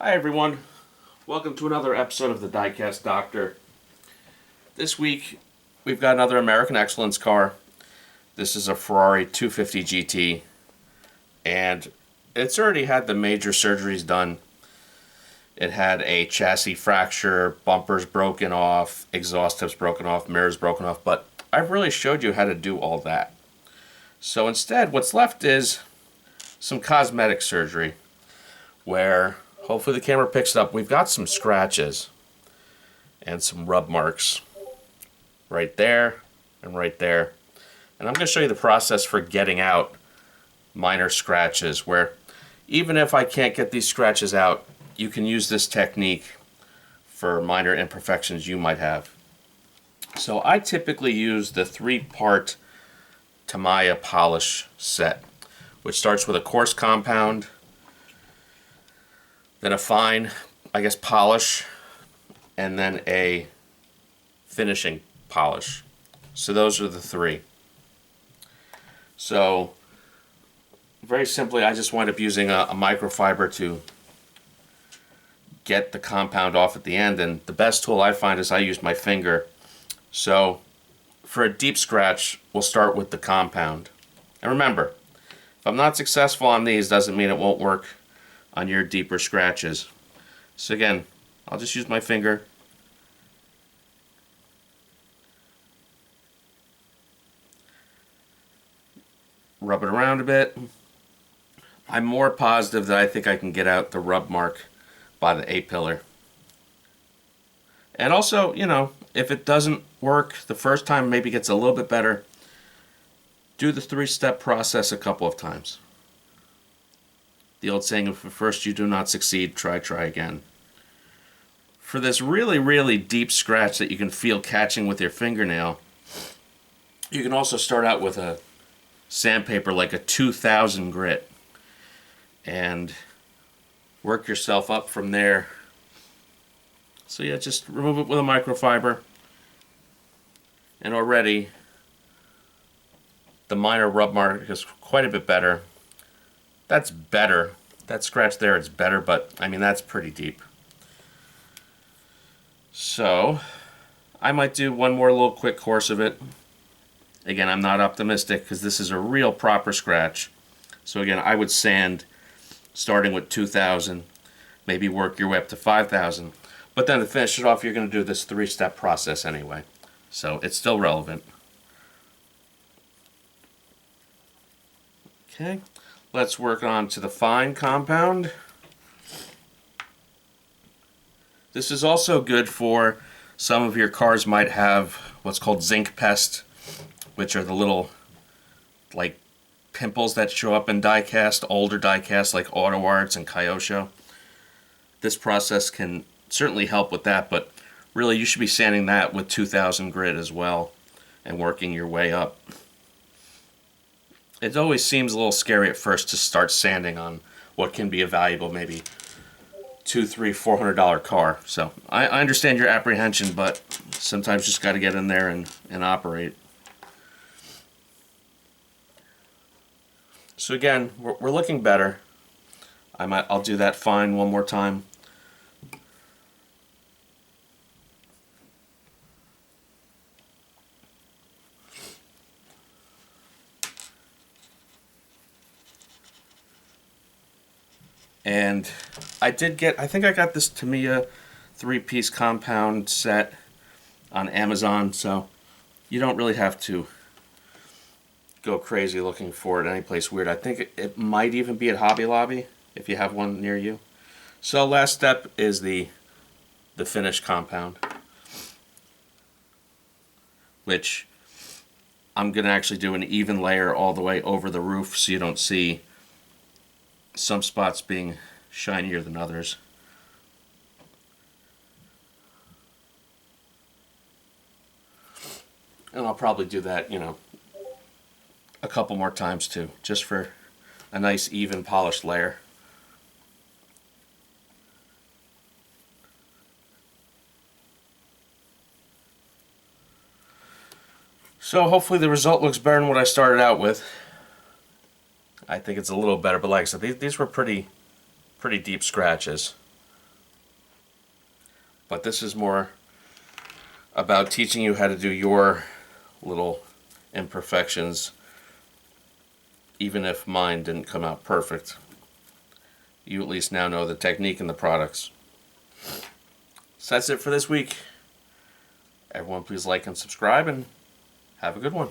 Hi everyone, welcome to another episode of the Diecast Doctor. This week we've got another American Excellence car. This is a Ferrari 250 GT, and it's already had the major surgeries done. It had a chassis fracture, bumpers broken off, exhaust tips broken off, mirrors broken off, but I've really showed you how to do all that. So instead, what's left is some cosmetic surgery, where hopefully the camera picks it up. We've got some scratches and some rub marks right there and right there. And I'm going to show you the process for getting out minor scratches, where even if I can't get these scratches out, you can use this technique for minor imperfections you might have. So I typically use the 3-part Tamiya polish set, which starts with a coarse compound, then a fine, polish, and then a finishing polish. So those are the 3. So very simply, I just wind up using a microfiber to get the compound off at the end, and the best tool I find is I use my finger. So for a deep scratch, we'll start with the compound. And remember, if I'm not successful on these, doesn't mean it won't work on your deeper scratches. So again, I'll just use my finger. Rub it around a bit. I'm more positive that I think I can get out the rub mark by the A-pillar. And also, if it doesn't work the first time, maybe gets a little bit better, do the 3-step process a couple of times. The old saying, if at first you do not succeed, try again. For this really, really deep scratch that you can feel catching with your fingernail, you can also start out with a sandpaper like a 2000 grit and work yourself up from there. So yeah, just remove it with a microfiber, and already the minor rub mark is quite a bit better. That's better. That scratch there is better, but that's pretty deep. So I might do one more little quick course of it. Again, I'm not optimistic because this is a real proper scratch. So again, I would sand starting with 2000, maybe work your way up to 5000. But then to finish it off, you're going to do this 3-step process anyway. So it's still relevant. Okay. Let's work on to the fine compound. This is also good for some of your cars might have what's called zinc pest, which are the little pimples that show up in diecast, older diecast like Auto Arts and Kyosho. This process can certainly help with that, but really you should be sanding that with 2000 grit as well and working your way up. It always seems a little scary at first to start sanding on what can be a valuable maybe $200, $300, $400 car. So I understand your apprehension, but sometimes you just got to get in there and operate. So again, we're looking better. I'll do that fine one more time. And I think I got this Tamiya 3-piece compound set on Amazon, so you don't really have to go crazy looking for it anyplace weird. I think it might even be at Hobby Lobby if you have one near you. So last step is the finish compound, which I'm going to actually do an even layer all the way over the roof so you don't see some spots being shinier than others. And I'll probably do that, a couple more times too, just for a nice even polished layer. So hopefully the result looks better than what I started out with. I think it's a little better, but like I said, these were pretty deep scratches. But this is more about teaching you how to do your little imperfections, even if mine didn't come out perfect. You at least now know the technique and the products. So that's it for this week. Everyone please like and subscribe, and have a good one.